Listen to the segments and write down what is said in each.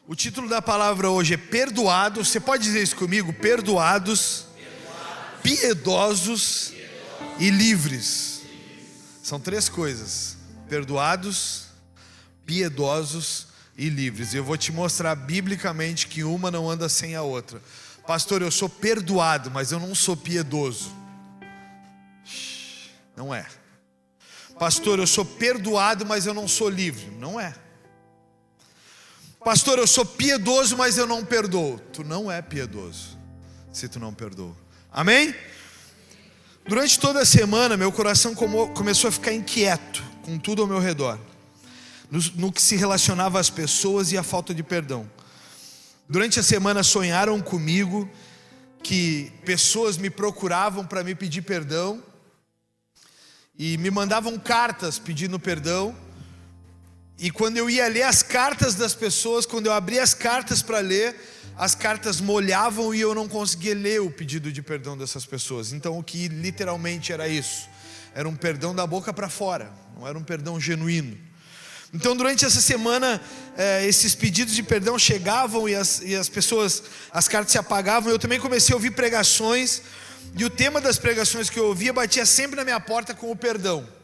O título da palavra hoje é perdoados. Você pode dizer isso comigo? Perdoados, piedosos e livres. São três coisas: perdoados, piedosos e livres. E eu vou te mostrar biblicamente que uma não anda sem a outra. Pastor, eu sou perdoado, mas eu não sou piedoso. Não é. Pastor, eu sou perdoado, mas eu não sou livre. Não é. Pastor, eu sou piedoso, mas eu não perdoo. Tu não é piedoso se tu não perdoa. Amém? Durante toda a semana meu coração começou a ficar inquieto com tudo ao meu redor, no que se relacionava às pessoas e à falta de perdão. Durante a semana sonharam comigo que pessoas me procuravam para me pedir perdão e me mandavam cartas pedindo perdão. E quando eu ia ler as cartas das pessoas, quando eu abria as cartas para ler, as cartas molhavam e eu não conseguia ler o pedido de perdão dessas pessoas. Então o que literalmente era isso? Era um perdão da boca para fora, não era um perdão genuíno. Então durante essa semana esses pedidos de perdão chegavam e as pessoas, as cartas se apagavam. Eu também comecei a ouvir pregações e o tema das pregações que eu ouvia batia sempre na minha porta com o perdão.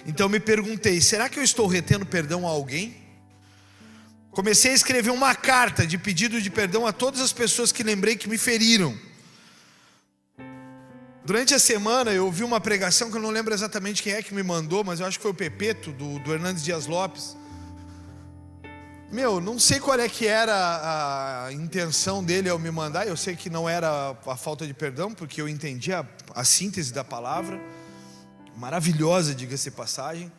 Então me perguntei, será que eu estou retendo perdão a alguém? Comecei a escrever uma carta de pedido de perdão a todas as pessoas que lembrei que me feriram. Durante a semana eu ouvi uma pregação que eu não lembro exatamente quem é que me mandou, mas eu acho que foi o Pepeto, do Hernandes Dias Lopes. Não sei qual é que era a intenção dele ao me mandar. Eu sei que não era a falta de perdão, porque eu entendi a síntese da palavra. Maravilhosa, diga-se passagem.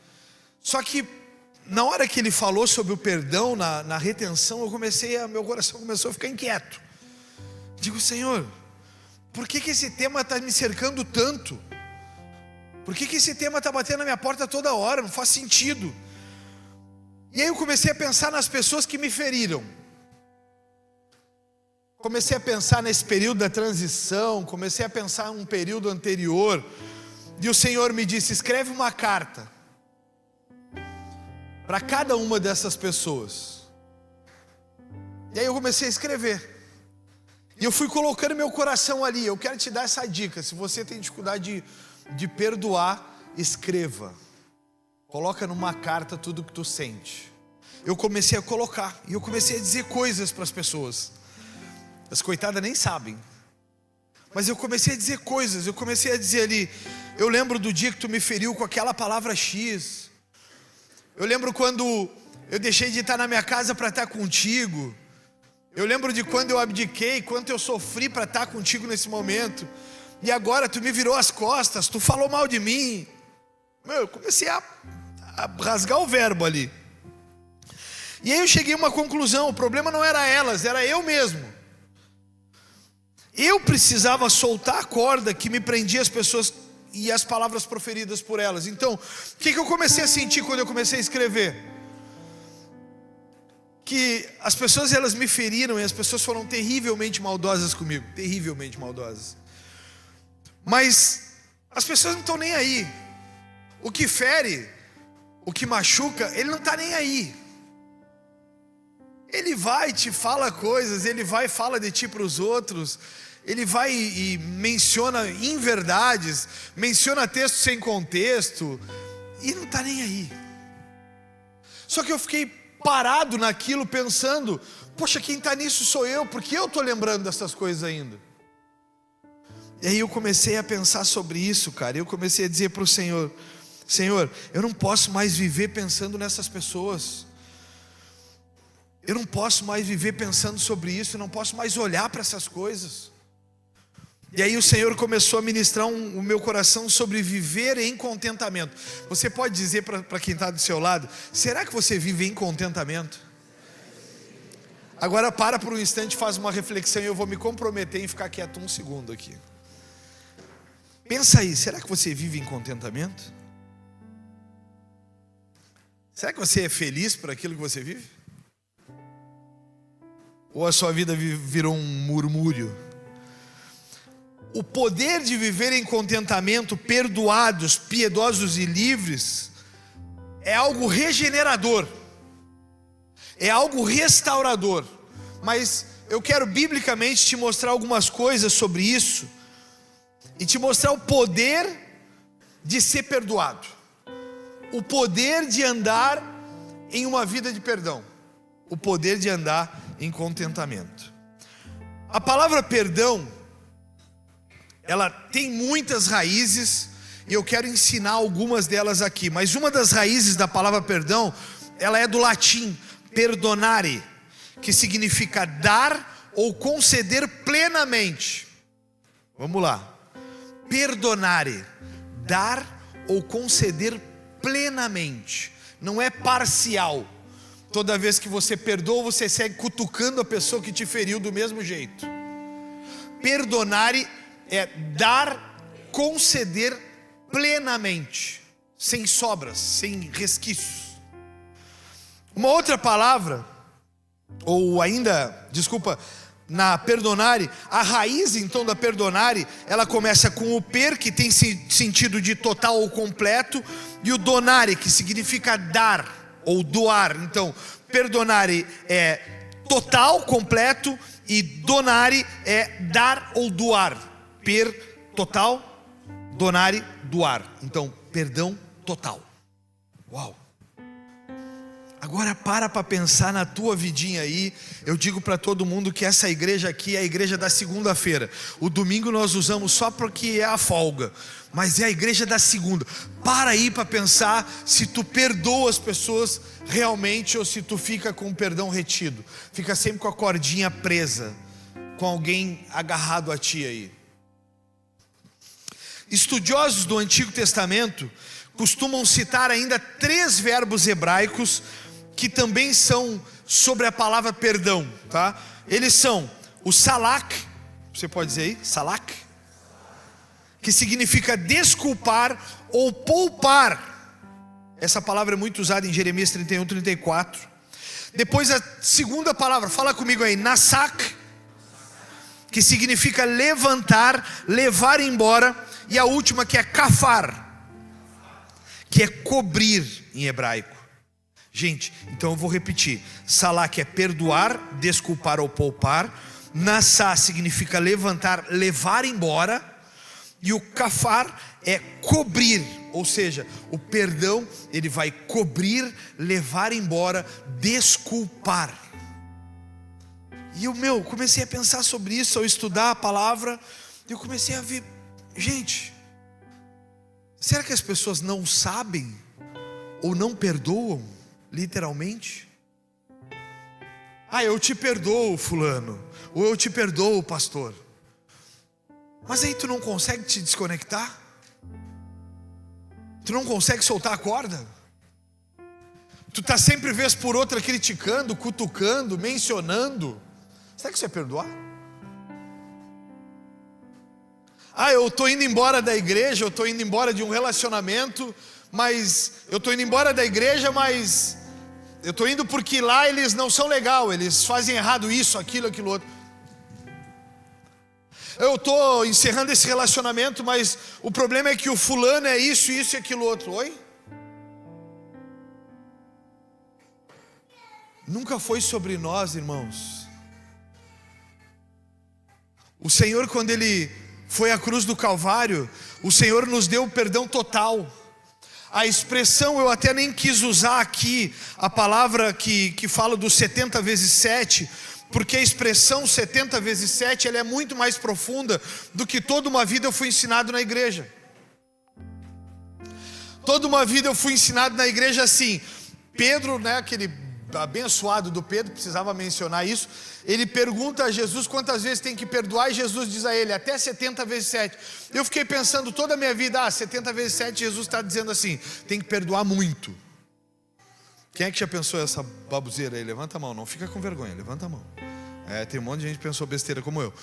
Só que na hora que ele falou sobre o perdão, na retenção, meu coração começou a ficar inquieto. Digo, Senhor, por que esse tema está me cercando tanto? Por que esse tema está batendo na minha porta toda hora? Não faz sentido. E aí eu comecei a pensar nas pessoas que me feriram. Comecei a pensar nesse período da transição, comecei a pensar em um período anterior. E o Senhor me disse, escreve uma carta para cada uma dessas pessoas. E aí eu comecei a escrever. E eu fui colocando meu coração ali. Eu quero te dar essa dica. Se você tem dificuldade de perdoar, escreva. Coloca numa carta tudo que tu sente. Eu comecei a colocar. E eu comecei a dizer coisas para as pessoas. As coitadas nem sabem. Mas eu comecei a dizer coisas. Eu comecei a dizer ali, eu lembro do dia que tu me feriu com aquela palavra X. Eu lembro quando eu deixei de estar na minha casa para estar contigo. Eu lembro de quando eu abdiquei, quanto eu sofri para estar contigo nesse momento. E agora tu me virou as costas, tu falou mal de mim. Eu comecei a rasgar o verbo ali. E aí eu cheguei a uma conclusão, o problema não era elas, era eu mesmo. Eu precisava soltar a corda que me prendia as pessoas e as palavras proferidas por elas. Então, o que eu comecei a sentir quando eu comecei a escrever? Que as pessoas, elas me feriram e as pessoas foram terrivelmente maldosas comigo. Terrivelmente maldosas. Mas as pessoas não estão nem aí. O que fere, o que machuca, ele não está nem aí. Ele vai e te fala coisas, ele vai e fala de ti para os outros. Ele vai e menciona inverdades, menciona texto sem contexto, e não está nem aí. Só que eu fiquei parado naquilo pensando, poxa, quem está nisso sou eu, porque eu estou lembrando dessas coisas ainda. E aí eu comecei a pensar sobre isso, cara. Eu comecei a dizer para o Senhor, Senhor, eu não posso mais viver pensando nessas pessoas. Eu não posso mais viver pensando sobre isso, eu não posso mais olhar para essas coisas. E aí o Senhor começou a ministrar o meu coração sobre viver em contentamento. Você pode dizer para quem está do seu lado, será que você vive em contentamento? Agora para por um instante, faz uma reflexão e eu vou me comprometer em ficar quieto um segundo aqui. Pensa aí, será que você vive em contentamento? Será que você é feliz por aquilo que você vive? Ou a sua vida virou um murmúrio? O poder de viver em contentamento, perdoados, piedosos e livres, é algo regenerador. é algo restaurador. Mas eu quero biblicamente te mostrar algumas coisas sobre isso e te mostrar o poder de ser perdoado, o poder de andar em uma vida de perdão, o poder de andar em contentamento. A palavra perdão, ela tem muitas raízes e eu quero ensinar algumas delas aqui. Mas uma das raízes da palavra perdão, ela é do latim perdonare, que significa dar ou conceder plenamente. Vamos lá. Perdonare, dar ou conceder plenamente. Não é parcial. Toda vez que você perdoa, você segue cutucando a pessoa que te feriu do mesmo jeito. Perdonare é dar, conceder plenamente, sem sobras, sem resquícios. Uma outra palavra, ou ainda, desculpa, na perdonare, a raiz então da perdonare, ela começa com o per, que tem sentido de total ou completo, e o donare, que significa dar ou doar. Então, perdonare é total, completo, e donare é dar ou doar. Per, total, donare, doar. Então, perdão total. Uau! Agora para pensar na tua vidinha aí. Eu digo para todo mundo que essa igreja aqui é a igreja da segunda-feira. O domingo nós usamos só porque é a folga, mas é a igreja da segunda. Para aí para pensar se tu perdoa as pessoas realmente ou se tu fica com o perdão retido. Fica sempre com a cordinha presa, com alguém agarrado a ti aí. Estudiosos do Antigo Testamento costumam citar ainda 3 verbos hebraicos que também são sobre a palavra perdão, tá? Eles são o salak, você pode dizer aí, salak, que significa desculpar ou poupar. Essa palavra é muito usada em Jeremias 31, 34. Depois a segunda palavra, fala comigo aí, nasak, que significa levantar, levar embora. E a última que é kafar, que é cobrir em hebraico. Gente, então eu vou repetir. Salak é perdoar, desculpar ou poupar. Nassá significa levantar, levar embora. E o kafar é cobrir, ou seja, o perdão ele vai cobrir, levar embora, desculpar. E eu comecei a pensar sobre isso ao estudar a palavra. E eu comecei a ver, gente, será que as pessoas não sabem ou não perdoam, literalmente? Ah, eu te perdoo, fulano, ou eu te perdoo, pastor. Mas aí tu não consegue te desconectar? Tu não consegue soltar a corda? Tu tá sempre vez por outra criticando, cutucando, mencionando. Será que isso é perdoar? Ah, eu estou indo embora da igreja, eu estou indo embora de um relacionamento, mas eu estou indo embora da igreja, mas eu estou indo porque lá eles não são legal, eles fazem errado isso, aquilo, aquilo outro. Eu estou encerrando esse relacionamento, mas o problema é que o fulano é isso, isso e aquilo outro. Oi? Nunca foi sobre nós, irmãos. O Senhor, quando Ele foi à cruz do Calvário, o Senhor nos deu o perdão total. A expressão, eu até nem quis usar aqui a palavra que fala dos 70 vezes 7, porque a expressão 70 vezes 7 ela é muito mais profunda do que toda uma vida eu fui ensinado na igreja. Toda uma vida eu fui ensinado na igreja assim. Pedro, né, aquele abençoado do Pedro, precisava mencionar isso. Ele pergunta a Jesus quantas vezes tem que perdoar, e Jesus diz a ele, até 70 vezes 7. Eu fiquei pensando toda a minha vida, 70 vezes 7, Jesus está dizendo assim, tem que perdoar muito. Quem é que já pensou essa baboseira aí? Levanta a mão, não fica com vergonha, levanta a mão. Tem um monte de gente que pensou besteira como eu.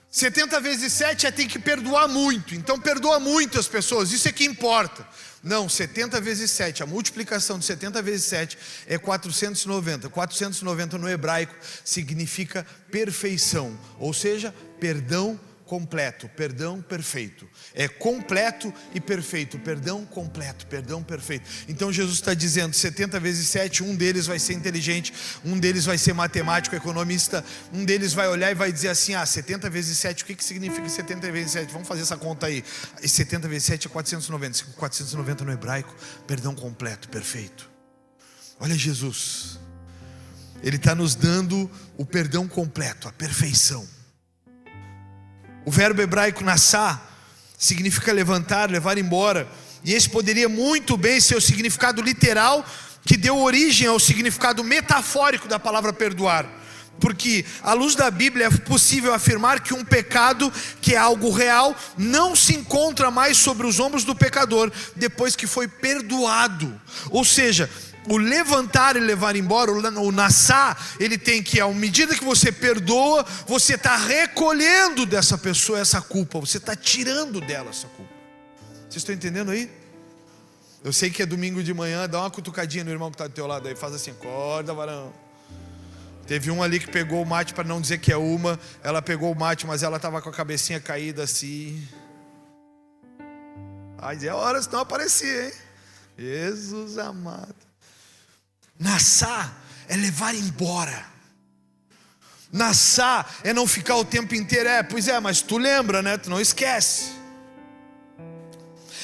70 vezes 7 tem que perdoar muito. Então perdoa muito as pessoas, isso é que importa. Não, 70 vezes 7, a multiplicação de 70 vezes 7 é 490. 490 no hebraico significa perfeição, ou seja, perdão completo, perdão perfeito. É completo e perfeito, perdão completo, perdão perfeito. Então Jesus está dizendo, 70 vezes 7, um deles vai ser inteligente, um deles vai ser matemático, economista, um deles vai olhar e vai dizer assim, 70 vezes 7, o que significa 70 vezes 7? Vamos fazer essa conta aí. 70 vezes 7 é 490, 490 no hebraico, perdão completo, perfeito. Olha Jesus, Ele está nos dando o perdão completo, a perfeição. O verbo hebraico nassá significa levantar, levar embora. E esse poderia muito bem ser o significado literal que deu origem ao significado metafórico da palavra perdoar. Porque à luz da Bíblia é possível afirmar que um pecado, que é algo real, não se encontra mais sobre os ombros do pecador depois que foi perdoado. Ou seja, o levantar e levar embora, o nassá, ele tem que, à medida que você perdoa, você está recolhendo dessa pessoa essa culpa, você está tirando dela essa culpa. Vocês estão entendendo aí? Eu sei que é domingo de manhã, dá uma cutucadinha no irmão que está do teu lado aí, faz assim, acorda varão. Teve um ali que pegou o mate, para não dizer que é uma, ela pegou o mate, mas ela estava com a cabecinha caída assim. Aí é hora, senão aparecia, hein? Jesus amado. Nassá é levar embora. Nassá é não ficar o tempo inteiro. Pois é, mas tu lembra, né? Tu não esquece.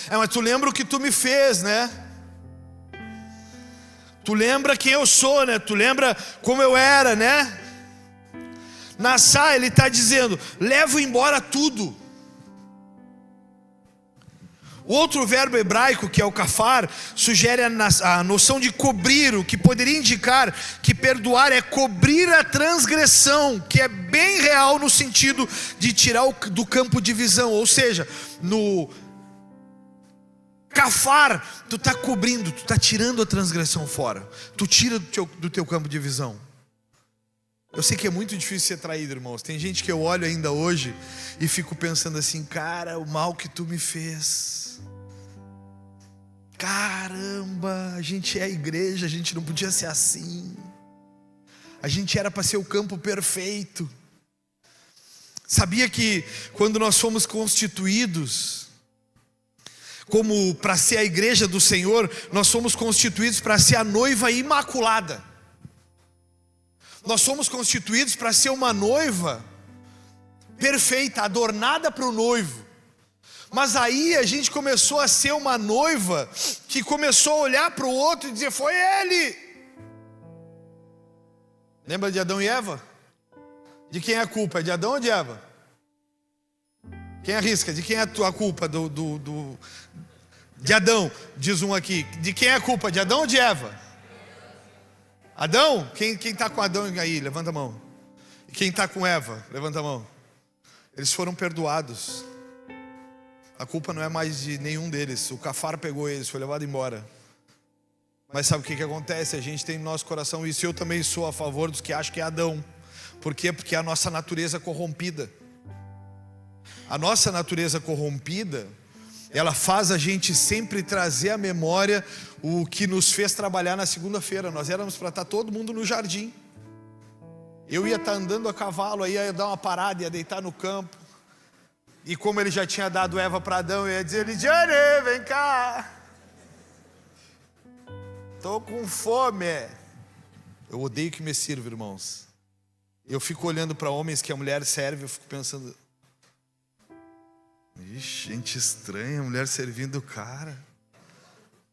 Mas tu lembra o que tu me fez, né? Tu lembra quem eu sou, né? Tu lembra como eu era, né? Nassá, ele está dizendo, levo embora tudo. O outro verbo hebraico, que é o kafar, sugere a noção de cobrir, o que poderia indicar que perdoar é cobrir a transgressão, que é bem real no sentido de tirar do campo de visão. Ou seja, no kafar, tu está cobrindo, tu está tirando a transgressão fora, tu tira do teu campo de visão. Eu sei que é muito difícil ser traído, irmãos. Tem gente que eu olho ainda hoje e fico pensando assim, cara, o mal que tu me fez. Caramba, a gente é a igreja, a gente não podia ser assim. A gente era para ser o campo perfeito. Sabia que quando nós fomos constituídos como para ser a igreja do Senhor, nós fomos constituídos para ser a noiva imaculada. Nós somos constituídos para ser uma noiva perfeita, adornada para o noivo. Mas aí a gente começou a ser uma noiva que começou a olhar para o outro e dizer, foi ele. Lembra de Adão e Eva? De quem é a culpa? É de Adão ou de Eva? Quem arrisca? De quem é a culpa? De Adão, diz um aqui. De quem é a culpa? De Adão ou de Eva? Adão? Quem está com Adão aí? Levanta a mão. E quem está com Eva? Levanta a mão. Eles foram perdoados. A culpa não é mais de nenhum deles. O kafar pegou eles, foi levado embora. Mas sabe o que acontece? A gente tem no nosso coração isso. Eu também sou a favor dos que acham que é Adão. Por quê? Porque é a nossa natureza corrompida. A nossa natureza corrompida, ela faz a gente sempre trazer à memória o que nos fez trabalhar na segunda-feira. Nós éramos para estar todo mundo no jardim. Eu ia estar andando a cavalo, aí ia dar uma parada, ia deitar no campo. E como ele já tinha dado Eva para Adão, eu ia dizer, Lidiane, vem cá. Estou com fome. Eu odeio que me sirva, irmãos. Eu fico olhando para homens que a mulher serve, eu fico pensando, ixi, gente estranha, a mulher servindo o cara.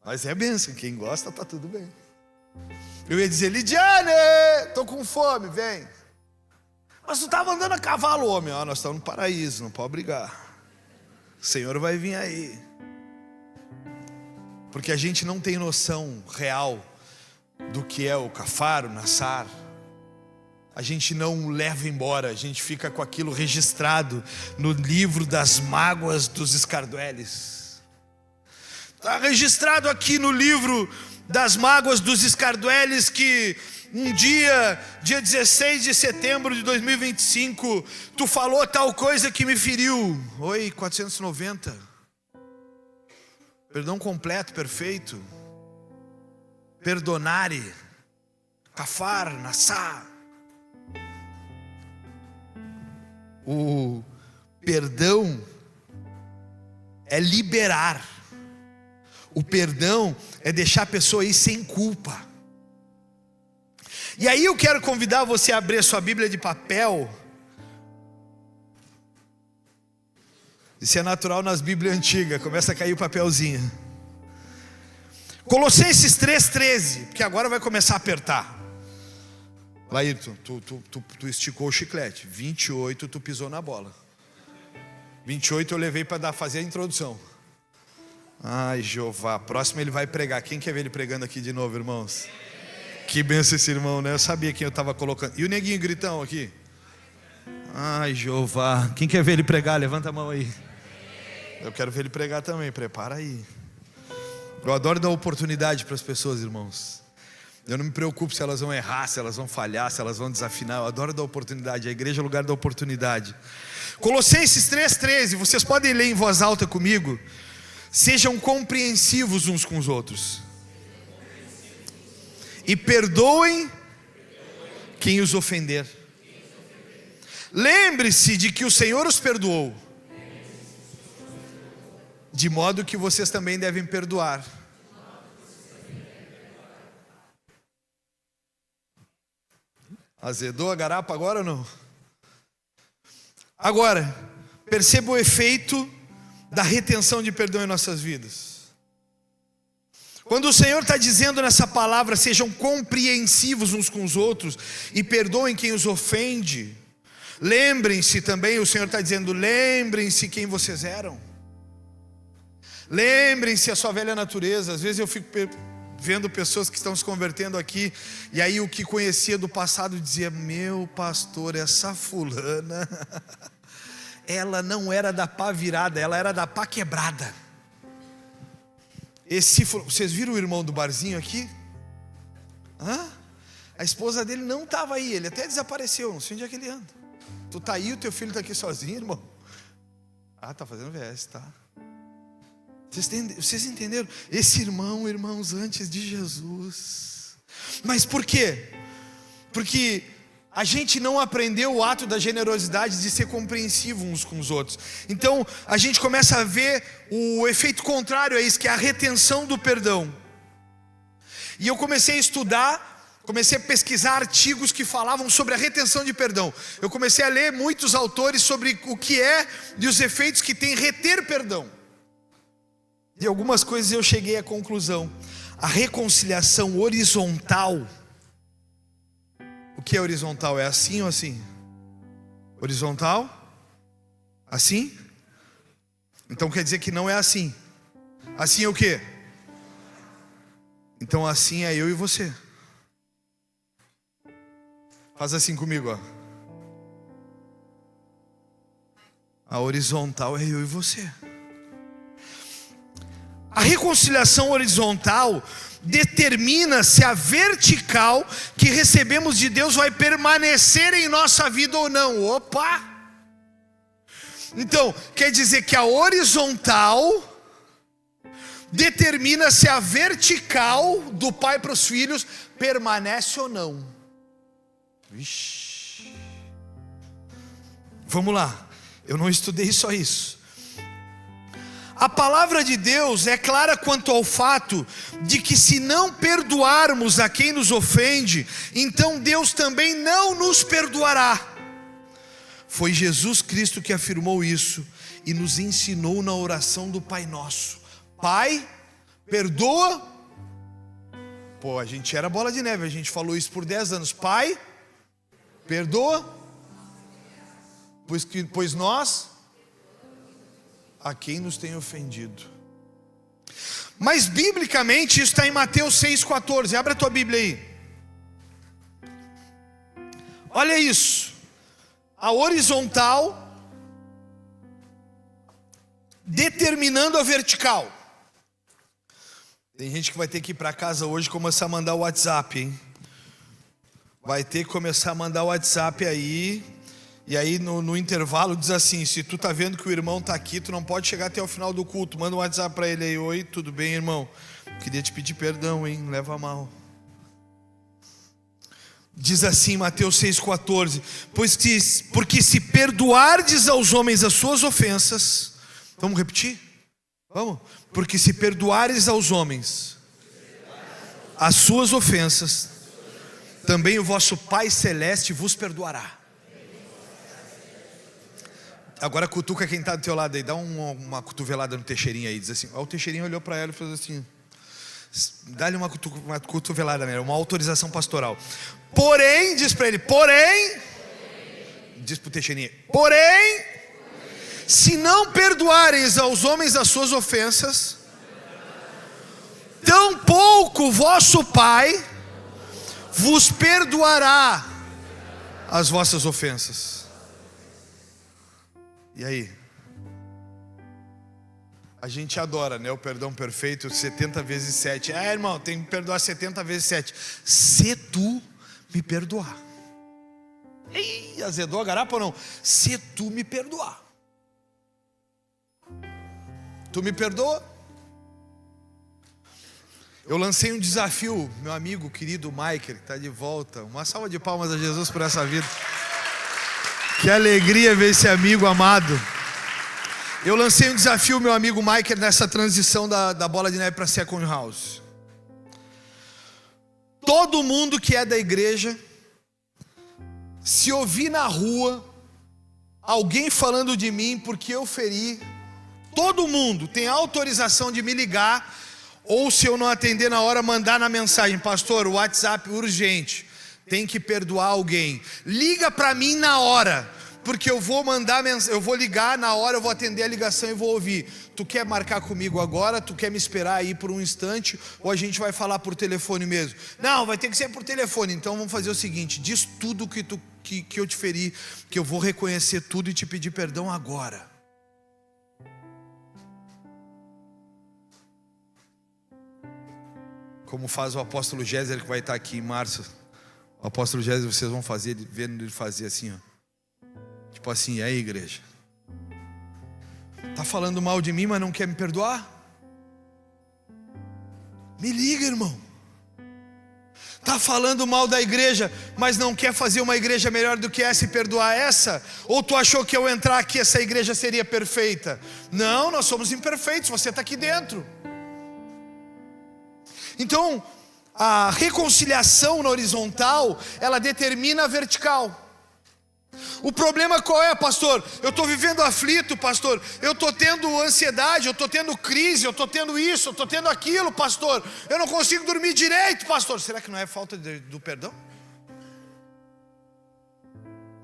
Mas é bênção, quem gosta tá tudo bem. Eu ia dizer, Lidiane, estou com fome, vem. Mas tu estava andando a cavalo, homem. Nós estamos no paraíso, não pode brigar. O Senhor vai vir aí. Porque a gente não tem noção real do que é o kafar, o nassar. A gente não leva embora, a gente fica com aquilo registrado no livro das mágoas dos escardueles. Está registrado aqui no livro das mágoas dos escardueles que um dia 16 de setembro de 2025, tu falou tal coisa que me feriu. Oi, 490. Perdão completo, perfeito. Perdonare, kafar, nassá. perdão é liberar. O perdão é deixar a pessoa ir sem culpa. E aí eu quero convidar você a abrir a sua Bíblia de papel. Isso é natural nas Bíblias antigas, começa a cair o papelzinho. Colossenses 3,13, porque agora vai começar a apertar. Laírton, tu esticou o chiclete. 28 tu pisou na bola. 28 eu levei para fazer a introdução. Ai, Jeová, próximo ele vai pregar. Quem quer ver ele pregando aqui de novo, irmãos? Que benção esse irmão, né? Eu sabia quem eu estava colocando. E o neguinho gritão aqui? Ai, Jeová, quem quer ver ele pregar? Levanta a mão aí. Eu quero ver ele pregar também, prepara aí. Eu adoro dar oportunidade para as pessoas, irmãos. Eu não me preocupo se elas vão errar, se elas vão falhar, se elas vão desafinar. Eu adoro dar oportunidade, a igreja é o lugar da oportunidade. Colossenses 3,13, vocês podem ler em voz alta comigo? Sejam compreensivos uns com os outros e perdoem quem os ofender. Lembre-se de que o Senhor os perdoou, de modo que vocês também devem perdoar. Azedou a garapa agora ou não? Agora, perceba o efeito da retenção de perdão em nossas vidas. Quando o Senhor está dizendo nessa palavra, sejam compreensivos uns com os outros e perdoem quem os ofende. Lembrem-se também, o Senhor está dizendo, lembrem-se quem vocês eram. Lembrem-se a sua velha natureza. Às vezes eu fico vendo pessoas que estão se convertendo aqui, e aí o que conhecia do passado dizia, meu pastor, essa fulana, ela não era da pá virada, ela era da pá quebrada. Vocês viram o irmão do barzinho aqui? A esposa dele não estava aí, ele até desapareceu, não sei onde é que ele anda. Tu tá aí, o teu filho está aqui sozinho, irmão? Tá fazendo VS, tá? Vocês entenderam? Esse irmão, irmãos, antes de Jesus. Mas por quê? Porque a gente não aprendeu o ato da generosidade de ser compreensivo uns com os outros. Então a gente começa a ver o efeito contrário a isso, que é a retenção do perdão. E eu comecei a estudar, comecei a pesquisar artigos que falavam sobre a retenção de perdão. Eu comecei a ler muitos autores sobre o que é e os efeitos que tem reter perdão. De algumas coisas eu cheguei à conclusão. A reconciliação horizontal. O que é horizontal? É assim ou assim? Horizontal? Assim? Então quer dizer que não é assim. Assim é o quê? Então assim é eu e você. Faz assim comigo, ó. A horizontal é eu e você. A reconciliação horizontal determina se a vertical que recebemos de Deus vai permanecer em nossa vida ou não. Opa! Então, quer dizer que a horizontal determina se a vertical do pai para os filhos permanece ou não. Vixe. Vamos lá, eu não estudei só isso. A palavra de Deus é clara quanto ao fato de que se não perdoarmos a quem nos ofende, então Deus também não nos perdoará. Foi Jesus Cristo que afirmou isso e nos ensinou na oração do Pai Nosso. Pai, perdoa. Pô, a gente era bola de neve, a gente falou isso por 10 anos. Pai, perdoa, pois nós a quem nos tem ofendido. Mas biblicamente isso está em Mateus 6,14. Abre a tua Bíblia aí. Olha isso. A horizontal determinando a vertical. Tem gente que vai ter que ir para casa hoje e começar a mandar o WhatsApp, hein? Vai ter que começar a mandar o WhatsApp aí. E aí no intervalo diz assim, se tu tá vendo que o irmão tá aqui, tu não pode chegar até o final do culto, manda um WhatsApp para ele aí, oi, tudo bem, irmão? Queria te pedir perdão, hein, não leva a mal. Diz assim Mateus 6,14: porque se perdoardes aos homens as suas ofensas, vamos repetir? Vamos? Porque se perdoares aos homens as suas ofensas, também o vosso Pai Celeste vos perdoará. Agora cutuca quem está do teu lado aí, dá uma cotovelada no Teixeirinho aí, diz assim. O Teixeirinho olhou para ela e fez assim, dá-lhe uma cotovelada nela, uma autorização pastoral. Porém, diz para ele, diz para o Teixeirinho, porém, se não perdoareis aos homens as suas ofensas, tampouco vosso Pai vos perdoará as vossas ofensas. E aí? A gente adora, né, o perdão perfeito, 70 vezes 7. Irmão, tem que perdoar 70 vezes 7. Se tu me perdoar. Ei, azedou a garapa ou não? Se tu me perdoar. Tu me perdoa? Eu lancei um desafio, meu amigo querido Michael, que está de volta. Uma salva de palmas a Jesus por essa vida. Que alegria ver esse amigo amado. Eu lancei um desafio, meu amigo Michael, nessa transição da bola de neve para Second House. Todo mundo que é da igreja, se ouvir na rua alguém falando de mim porque eu feri, todo mundo tem autorização de me ligar, ou se eu não atender na hora, mandar na mensagem: pastor, WhatsApp urgente, tem que perdoar alguém. Liga para mim na hora, porque eu vou mandar eu vou ligar na hora, eu vou atender a ligação e vou ouvir. Tu quer marcar comigo agora? Tu quer me esperar aí por um instante? Ou a gente vai falar por telefone mesmo? Não, vai ter que ser por telefone. Então vamos fazer o seguinte: diz tudo que eu te feri, que eu vou reconhecer tudo e te pedir perdão agora. Como faz o apóstolo Géser, que vai estar aqui em março. O apóstolo Géser, vocês vão fazer, vendo ele fazer assim, ó. Tipo assim, e aí, igreja? Tá falando mal de mim, mas não quer me perdoar? Me liga, irmão. Tá falando mal da igreja, mas não quer fazer uma igreja melhor do que essa e perdoar essa? Ou tu achou que eu entrar aqui, essa igreja seria perfeita? Não, nós somos imperfeitos, você está aqui dentro. Então, a reconciliação na horizontal, ela determina a vertical. O problema qual é, pastor? Eu estou vivendo aflito, pastor. Eu estou tendo ansiedade, eu estou tendo crise, eu estou tendo isso, eu estou tendo aquilo, pastor. Eu não consigo dormir direito, pastor. Será que não é falta do perdão?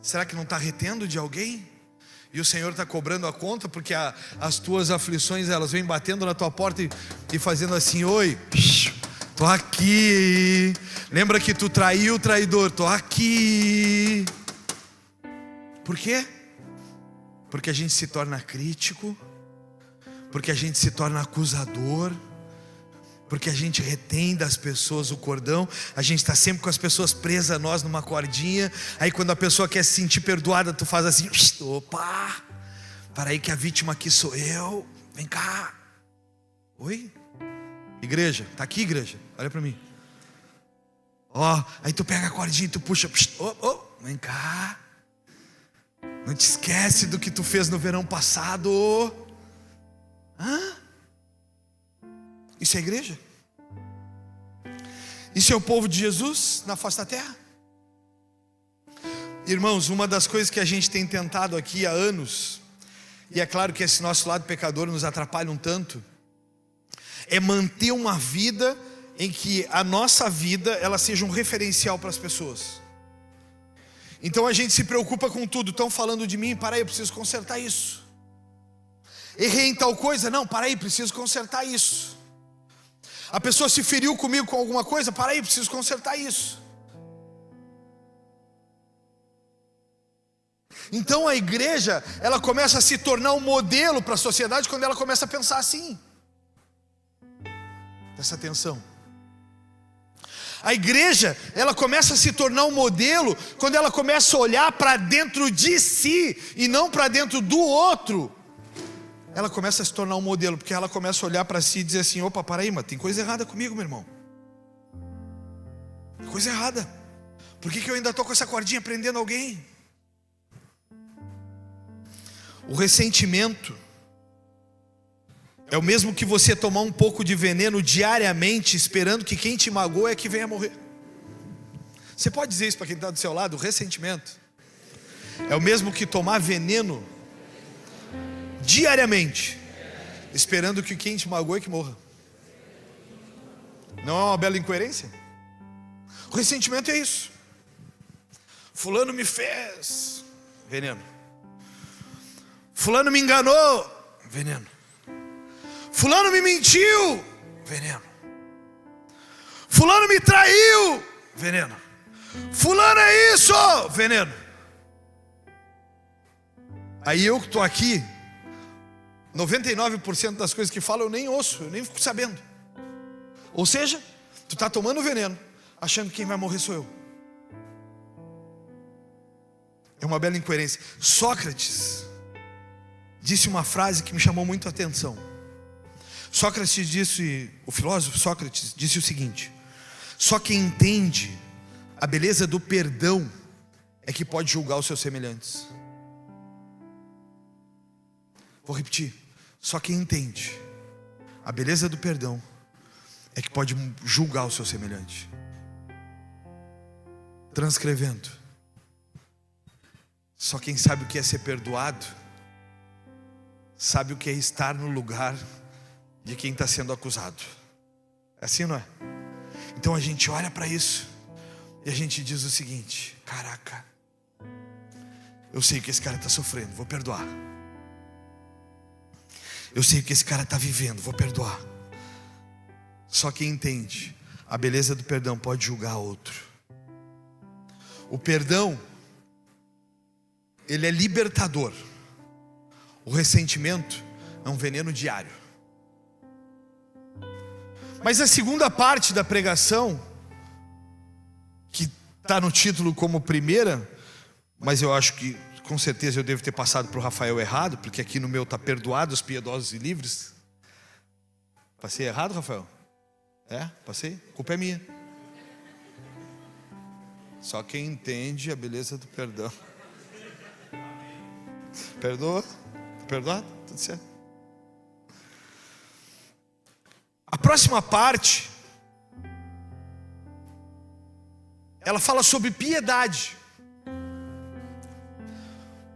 Será que não está retendo de alguém? E o Senhor está cobrando a conta, porque as tuas aflições, elas vêm batendo na tua porta e fazendo assim: oi, tô aqui. Lembra que tu traiu o traidor? Tô aqui. Por quê? Porque a gente se torna crítico, porque a gente se torna acusador, porque a gente retém das pessoas o cordão. A gente está sempre com as pessoas presas a nós numa cordinha. Aí quando a pessoa quer se sentir perdoada, tu faz assim: opa, para aí que a vítima aqui sou eu, vem cá. Oi? Igreja, tá aqui, igreja? Olha para mim. Ó, aí tu pega a cordinha e tu puxa, vem cá. Não te esquece do que tu fez no verão passado. Isso é igreja? Isso é o povo de Jesus na face da terra? Irmãos, uma das coisas que a gente tem tentado aqui há anos, e é claro que esse nosso lado pecador nos atrapalha um tanto, é manter uma vida em que a nossa vida ela seja um referencial para as pessoas. Então a gente se preocupa com tudo. Estão falando de mim, para aí, eu preciso consertar isso. Errei em tal coisa, não, para aí, preciso consertar isso. A pessoa se feriu comigo com alguma coisa, para aí, preciso consertar isso. Então a igreja, ela começa a se tornar um modelo para a sociedade quando ela começa a pensar assim. Presta atenção. A igreja, ela começa a se tornar um modelo quando ela começa a olhar para dentro de si e não para dentro do outro. Ela começa a se tornar um modelo, porque ela começa a olhar para si e dizer assim: opa, para aí, mas tem coisa errada comigo, meu irmão. Coisa errada. Por que eu ainda estou com essa cordinha prendendo alguém? O ressentimento é o mesmo que você tomar um pouco de veneno diariamente, esperando que quem te magoou é que venha morrer. Você pode dizer isso para quem está do seu lado? O ressentimento é o mesmo que tomar veneno diariamente, esperando que quem te magoou é que morra. Não é uma bela incoerência? O ressentimento é isso. Fulano me fez, veneno. Fulano me enganou, veneno. Fulano me mentiu, veneno. Fulano me traiu, veneno. Fulano é isso, veneno. Aí eu que estou aqui, 99% das coisas que falo eu nem ouço, eu nem fico sabendo. Ou seja, tu está tomando veneno, achando que quem vai morrer sou eu. É uma bela incoerência. Sócrates disse uma frase que me chamou muito a atenção. Sócrates disse, o filósofo Sócrates disse o seguinte: só quem entende a beleza do perdão é que pode julgar os seus semelhantes. Vou repetir. Só quem entende a beleza do perdão é que pode julgar o seu semelhante. Transcrevendo, só quem sabe o que é ser perdoado sabe o que é estar no lugar de quem está sendo acusado. É assim, não é? Então a gente olha para isso e a gente diz o seguinte: caraca, eu sei que esse cara está sofrendo, vou perdoar. Eu sei que esse cara está vivendo, vou perdoar. Só quem entende a beleza do perdão pode julgar outro. O perdão, ele é libertador. O ressentimento é um veneno diário. Mas a segunda parte da pregação, que está no título como primeira, mas eu acho que com certeza eu devo ter passado para o Rafael errado, porque aqui no meu está perdoados, piedosos e livres. Passei errado, Rafael? É, passei? A culpa é minha. Só quem entende a beleza do perdão. Perdoa? Perdoado? Tudo certo. A próxima parte, ela fala sobre piedade.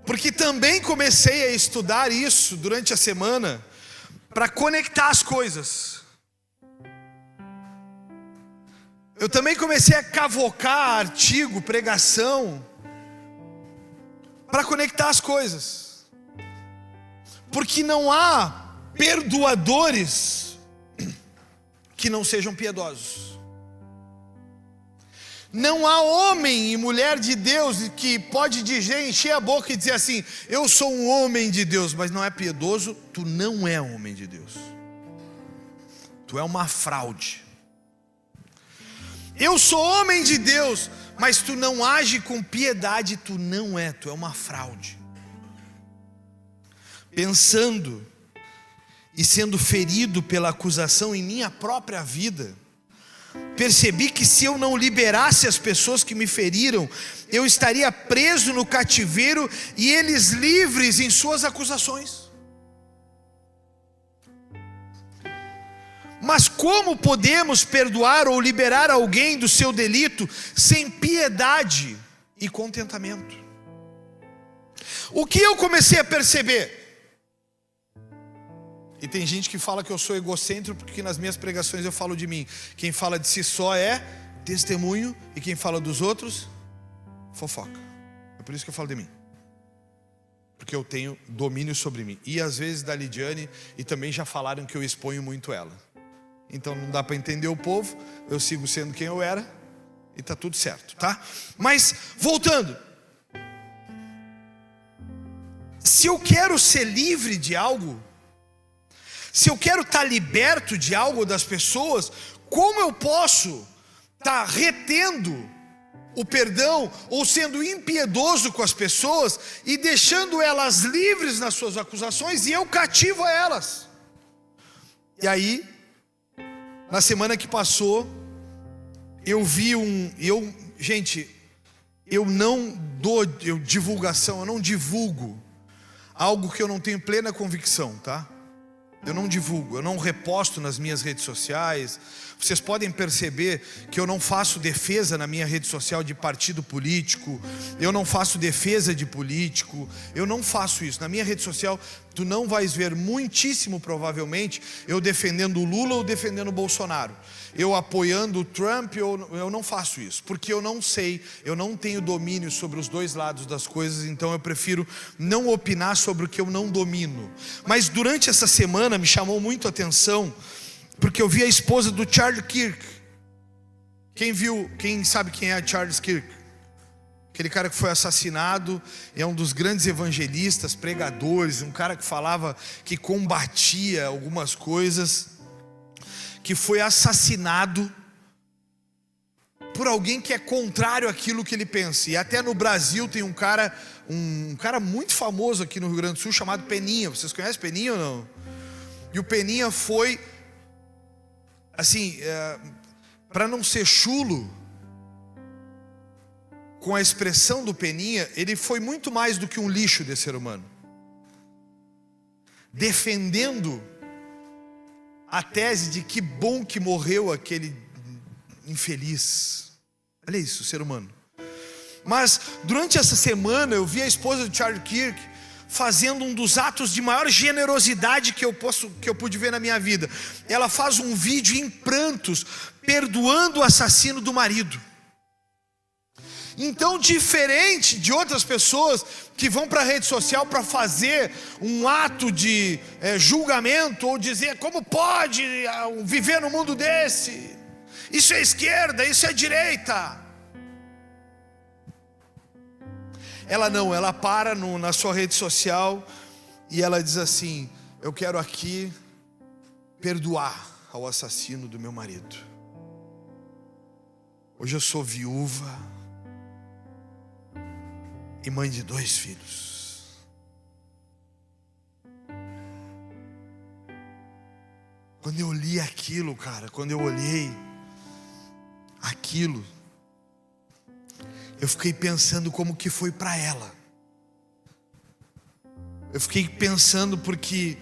Porque também comecei a estudar isso durante a semana para conectar as coisas. Eu também comecei a cavocar artigo, pregação, para conectar as coisas. Porque não há perdoadores que não sejam piedosos. Não há homem e mulher de Deus que pode dizer, encher a boca e dizer assim: eu sou um homem de Deus, mas não é piedoso. Tu não é homem de Deus. Tu é uma fraude. Eu sou homem de Deus, mas tu não age com piedade. Tu não é, tu é uma fraude. Pensando e sendo ferido pela acusação em minha própria vida, percebi que se eu não liberasse as pessoas que me feriram, eu estaria preso no cativeiro e eles livres em suas acusações. Mas como podemos perdoar ou liberar alguém do seu delito sem piedade e contentamento? O que eu comecei a perceber? E tem gente que fala que eu sou egocêntrico porque nas minhas pregações eu falo de mim. Quem fala de si só é testemunho, e quem fala dos outros, fofoca. É por isso que eu falo de mim. Porque eu tenho domínio sobre mim. E às vezes da Lidiane, e também já falaram que eu exponho muito ela. Então não dá para entender o povo, eu sigo sendo quem eu era e tá tudo certo, tá? Mas voltando, se eu quero ser livre de algo, se eu quero estar liberto de algo das pessoas, como eu posso estar retendo o perdão ou sendo impiedoso com as pessoas e deixando elas livres nas suas acusações e eu cativo a elas? E aí, na semana que passou, eu vi gente, eu não dou divulgação, eu não divulgo algo que eu não tenho plena convicção, tá? Eu não divulgo, eu não reposto nas minhas redes sociais. Vocês podem perceber que eu não faço defesa na minha rede social de partido político. Eu não faço defesa de político. Eu não faço isso. Na minha rede social, tu não vais ver, muitíssimo provavelmente, eu defendendo o Lula ou defendendo o Bolsonaro. Eu apoiando o Trump, eu não faço isso. Porque eu não sei, eu não tenho domínio sobre os dois lados das coisas. Então eu prefiro não opinar sobre o que eu não domino. Mas durante essa semana me chamou muito a atenção, porque eu vi a esposa do Charles Kirk. Quem sabe quem é Charles Kirk? Aquele cara que foi assassinado, é um dos grandes evangelistas, pregadores, um cara que falava, que combatia algumas coisas, que foi assassinado por alguém que é contrário àquilo que ele pensa. E até no Brasil tem um cara muito famoso aqui no Rio Grande do Sul, chamado Peninha. Vocês conhecem Peninha ou não? E o Peninha foi, assim, para não ser chulo, com a expressão do Peninha, ele foi muito mais do que um lixo de ser humano, defendendo a tese de que bom que morreu aquele infeliz. Olha isso, ser humano. Mas durante essa semana eu vi a esposa de Charles Kirk fazendo um dos atos de maior generosidade que eu pude ver na minha vida. Ela faz um vídeo em prantos, perdoando o assassino do marido. Então, diferente de outras pessoas que vão para a rede social para fazer um ato de julgamento, ou dizer como pode viver no mundo desse, isso é esquerda, isso é direita. Ela não, ela para na sua rede social e ela diz assim: eu quero aqui perdoar ao assassino do meu marido. Hoje eu sou viúva e mãe de 2 filhos. Quando eu li aquilo, cara, quando eu olhei aquilo, eu fiquei pensando como que foi para ela. Eu fiquei pensando porque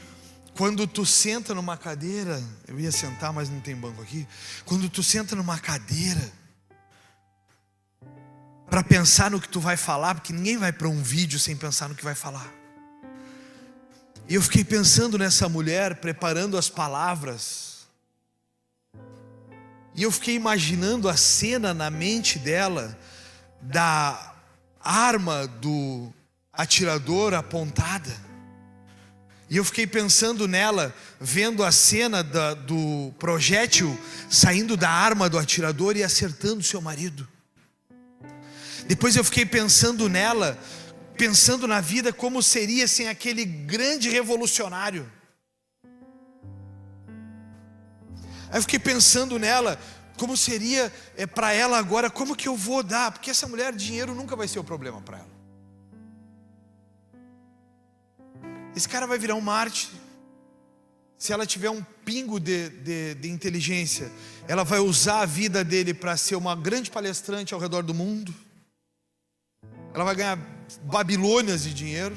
quando tu senta numa cadeira, eu ia sentar, mas não tem banco aqui. Quando tu senta numa cadeira para pensar no que tu vai falar, porque ninguém vai para um vídeo sem pensar no que vai falar. E eu fiquei pensando nessa mulher, preparando as palavras. E eu fiquei imaginando a cena na mente dela, da arma do atirador apontada. E eu fiquei pensando nela, vendo a cena do projétil saindo da arma do atirador e acertando seu marido. Depois eu fiquei pensando nela, pensando na vida como seria sem aquele grande revolucionário. Aí eu fiquei pensando nela, como seria para ela agora, como que eu vou dar? Porque essa mulher, dinheiro nunca vai ser o problema para ela. Esse cara vai virar um mártir. Se ela tiver um pingo de inteligência, ela vai usar a vida dele para ser uma grande palestrante ao redor do mundo. Ela vai ganhar babilônias de dinheiro.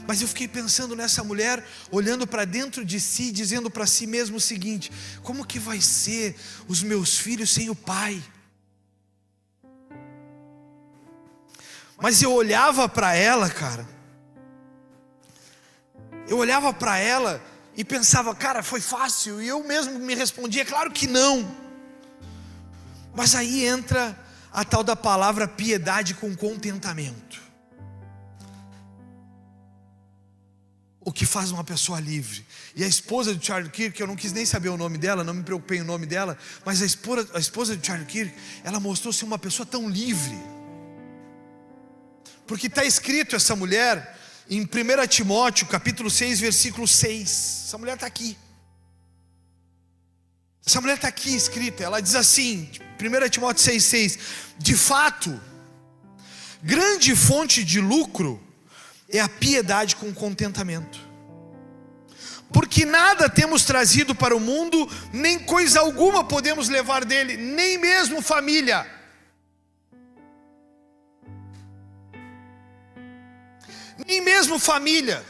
Mas eu fiquei pensando nessa mulher, olhando para dentro de si, dizendo para si mesmo o seguinte: como que vai ser os meus filhos sem o pai? Mas eu olhava para ela, cara, eu olhava para ela e pensava, cara, foi fácil? E eu mesmo me respondia, claro que não. Mas aí entra a tal da palavra piedade com contentamento. O que faz uma pessoa livre. E a esposa de Charles Kirk, eu não quis nem saber o nome dela, não me preocupei em o nome dela, mas a esposa de Charles Kirk, ela mostrou ser uma pessoa tão livre. Porque está escrito essa mulher em 1 Timóteo capítulo 6, versículo 6. Essa mulher está aqui. Essa mulher está aqui escrita. Ela diz assim, 1 Timóteo 6,6: de fato, grande fonte de lucro é a piedade com contentamento. Porque nada temos trazido para o mundo, nem coisa alguma podemos levar dele, nem mesmo família. nem mesmo família.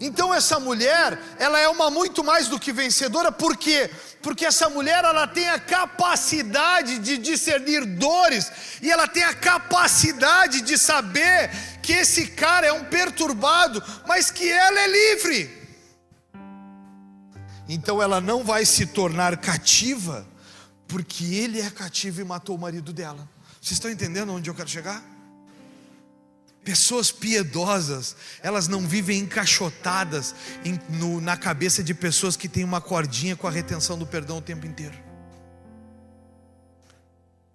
Então essa mulher, ela é uma muito mais do que vencedora. Por quê? Porque essa mulher, ela tem a capacidade de discernir dores, e ela tem a capacidade de saber que esse cara é um perturbado, mas que ela é livre. Então ela não vai se tornar cativa, porque ele é cativo e matou o marido dela. Vocês estão entendendo onde eu quero chegar? Pessoas piedosas, elas não vivem encaixotadas na cabeça de pessoas que têm uma cordinha com a retenção do perdão o tempo inteiro.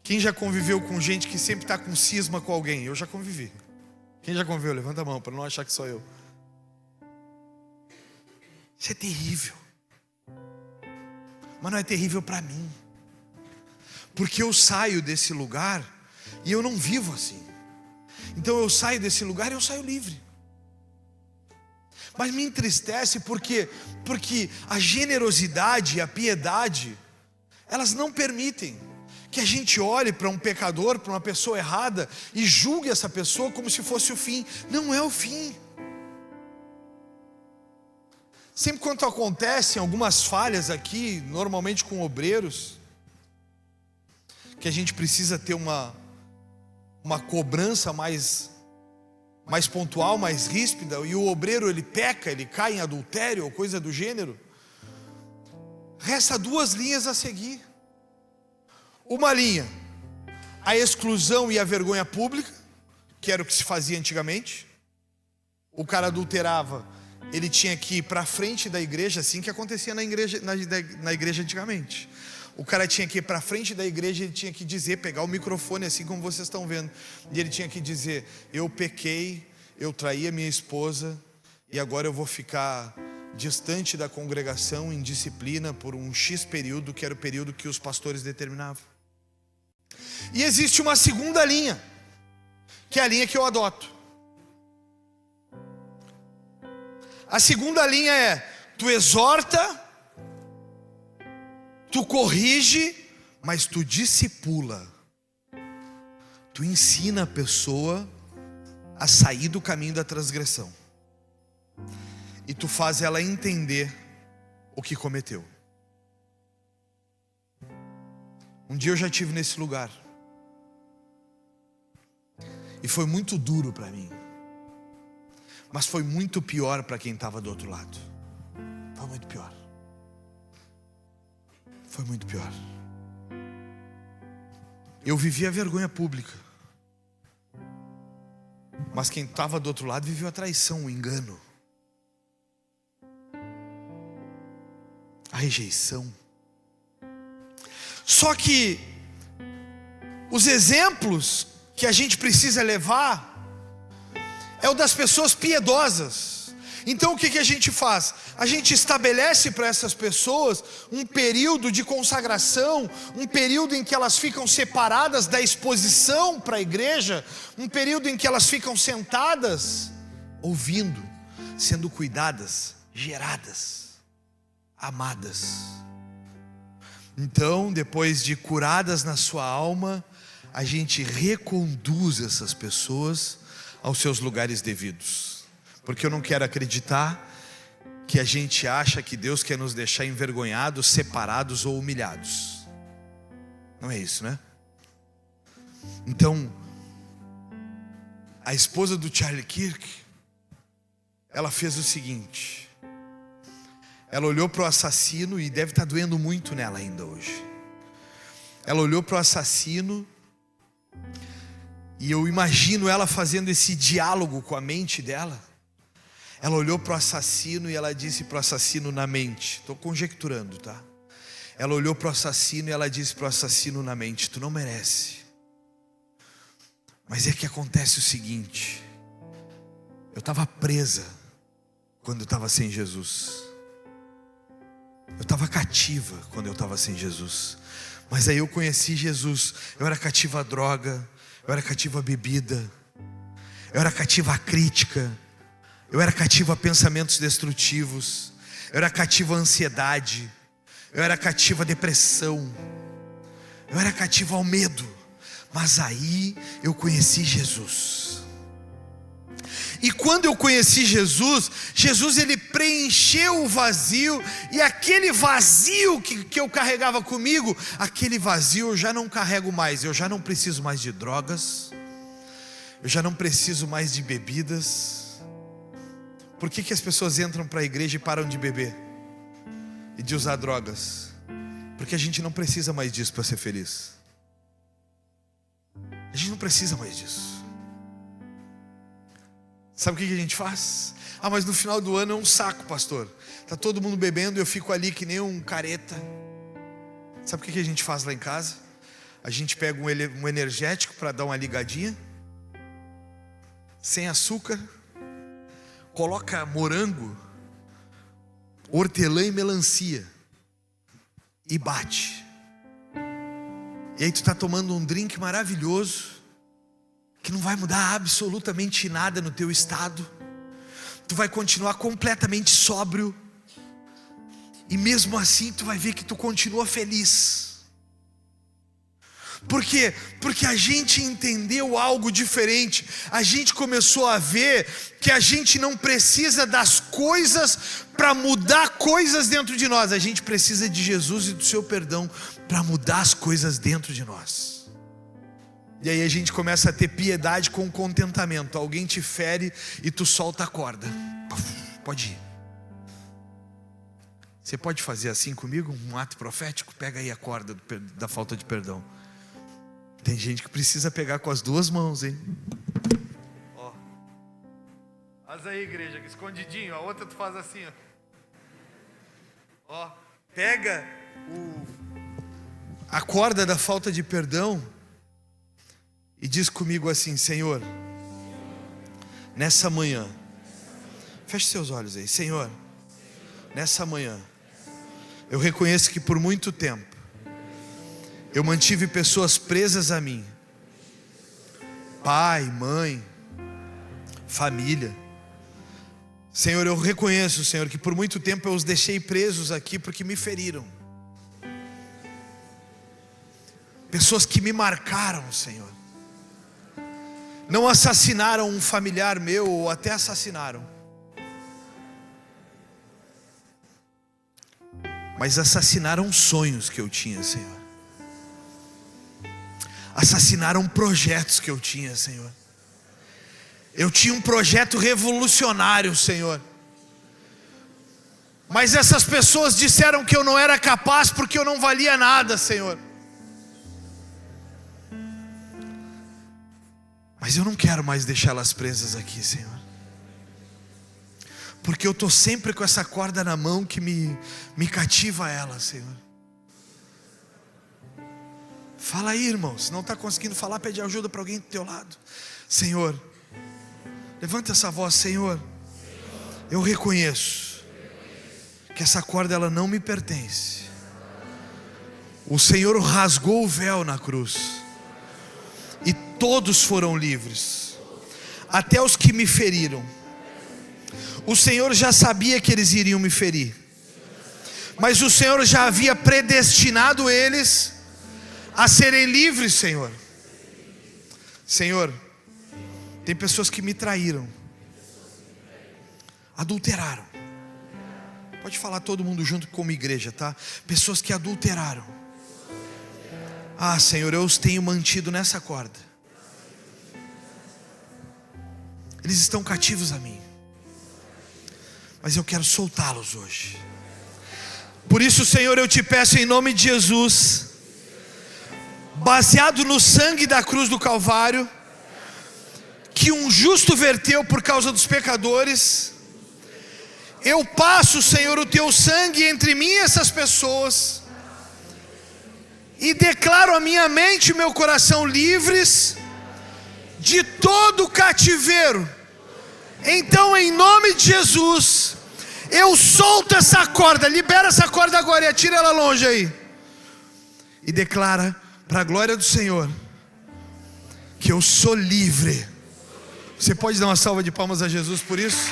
Quem já conviveu com gente que sempre está com cisma com alguém? Eu já convivi. Quem já conviveu? Levanta a mão para não achar que sou eu. Isso é terrível. Mas não é terrível para mim, porque eu saio desse lugar e eu não vivo assim. Então eu saio desse lugar e eu saio livre. Mas me entristece porque a generosidade e a piedade, elas não permitem que a gente olhe para um pecador, para uma pessoa errada, e julgue essa pessoa como se fosse o fim. Não é o fim. Sempre quando acontecem algumas falhas aqui, normalmente com obreiros, que a gente precisa ter uma cobrança mais pontual, mais ríspida, e o obreiro ele peca, ele cai em adultério ou coisa do gênero, resta duas linhas a seguir. Uma linha, a exclusão e a vergonha pública, que era o que se fazia antigamente. O cara adulterava, ele tinha que ir para frente da igreja, assim que acontecia na igreja antigamente. O cara tinha que ir para frente da igreja, ele tinha que dizer, pegar o microfone, assim como vocês estão vendo, e ele tinha que dizer: eu pequei, eu traí a minha esposa, e agora eu vou ficar distante da congregação, em disciplina, por um X período, que era o período que os pastores determinavam. E existe uma segunda linha, que é a linha que eu adoto. A segunda linha é: tu exorta, tu corrige, mas tu discipula. Tu ensina a pessoa a sair do caminho da transgressão, e tu faz ela entender o que cometeu. Um dia eu já estive nesse lugar, e foi muito duro para mim, mas foi muito pior para quem estava do outro lado. Foi muito pior. Foi muito pior. Eu vivia a vergonha pública, mas quem estava do outro lado viveu a traição, o engano, a rejeição. Só que os exemplos que a gente precisa levar é o das pessoas piedosas. Então o que a gente faz? A gente estabelece para essas pessoas um período de consagração, um período em que elas ficam separadas da exposição para a igreja, um período em que elas ficam sentadas, ouvindo, sendo cuidadas, geradas, amadas. Então, depois de curadas na sua alma, a gente reconduz essas pessoas aos seus lugares devidos. Porque eu não quero acreditar que a gente acha que Deus quer nos deixar envergonhados, separados ou humilhados. Não é isso, né? Então, a esposa do Charlie Kirk, ela fez o seguinte: ela olhou para o assassino, e deve estar doendo muito nela ainda hoje. Ela olhou para o assassino, e eu imagino ela fazendo esse diálogo com a mente dela. Ela olhou para o assassino e ela disse para o assassino na mente, estou conjecturando, tá? Ela olhou para o assassino e ela disse para o assassino na mente: tu não merece. Mas é que acontece o seguinte: eu estava presa quando eu estava sem Jesus. Eu estava cativa quando eu estava sem Jesus. Mas aí eu conheci Jesus. Eu era cativa à droga, eu era cativa à bebida, eu era cativa à crítica, eu era cativo a pensamentos destrutivos, eu era cativo a ansiedade, eu era cativo a depressão, eu era cativo ao medo. Mas aí eu conheci Jesus. E quando eu conheci Jesus, ele preencheu o vazio, e aquele vazio que eu carregava comigo, aquele vazio eu já não carrego mais. Eu já não preciso mais de drogas, eu já não preciso mais de bebidas. Por que as pessoas entram para a igreja e param de beber e de usar drogas? Porque a gente não precisa mais disso para ser feliz. A gente não precisa mais disso. Sabe o que a gente faz? Mas no final do ano é um saco, pastor. Está todo mundo bebendo e eu fico ali que nem um careta. Sabe o que a gente faz lá em casa? A gente pega um energético para dar uma ligadinha, sem açúcar, coloca morango, hortelã e melancia e bate. E aí tu está tomando um drink maravilhoso, que não vai mudar absolutamente nada no teu estado. Tu vai continuar completamente sóbrio, e mesmo assim tu vai ver que tu continua feliz. Por quê? Porque a gente entendeu algo diferente. A gente começou a ver que a gente não precisa das coisas para mudar coisas dentro de nós. A gente precisa de Jesus e do seu perdão para mudar as coisas dentro de nós. E aí a gente começa a ter piedade com contentamento. Alguém te fere e tu solta a corda. Pode ir. Você pode fazer assim comigo? Um ato profético? Pega aí a corda da falta de perdão. Tem gente que precisa pegar com as duas mãos, hein? Ó. Faz aí, igreja, escondidinho. A outra tu faz assim, ó. Ó. Pega a corda da falta de perdão e diz comigo assim: Senhor, nessa manhã, feche seus olhos aí. Senhor, nessa manhã, eu reconheço que por muito tempo eu mantive pessoas presas a mim. Pai, mãe, família. Senhor, eu reconheço, Senhor, que por muito tempo eu os deixei presos aqui porque me feriram. Pessoas que me marcaram, Senhor. Não assassinaram um familiar meu, ou até assassinaram, mas assassinaram sonhos que eu tinha, Senhor. Assassinaram projetos que eu tinha, Senhor. Eu tinha um projeto revolucionário, Senhor, mas essas pessoas disseram que eu não era capaz porque eu não valia nada, Senhor. Mas eu não quero mais deixá-las presas aqui, Senhor, porque eu estou sempre com essa corda na mão que me cativa a elas, Senhor. Fala aí, irmão. Se não está conseguindo falar, pede ajuda para alguém do teu lado. Senhor, levanta essa voz. Senhor, eu reconheço que essa corda ela não me pertence. O Senhor rasgou o véu na cruz e todos foram livres, até os que me feriram. O Senhor já sabia que eles iriam me ferir, mas o Senhor já havia predestinado eles a serem livres, Senhor. Senhor, tem pessoas que me traíram, adulteraram. Pode falar todo mundo junto como igreja, tá? Pessoas que adulteraram. Senhor, eu os tenho mantido nessa corda. Eles estão cativos a mim, mas eu quero soltá-los hoje. Por isso, Senhor, eu te peço em nome de Jesus, baseado no sangue da cruz do Calvário, que um justo verteu por causa dos pecadores, eu passo, Senhor, o teu sangue entre mim e essas pessoas, e declaro a minha mente e o meu coração livres de todo cativeiro. Então, em nome de Jesus, eu solto essa corda. Libera essa corda agora e atira ela longe aí, e declara para a glória do Senhor que eu sou livre. Você pode dar uma salva de palmas a Jesus por isso?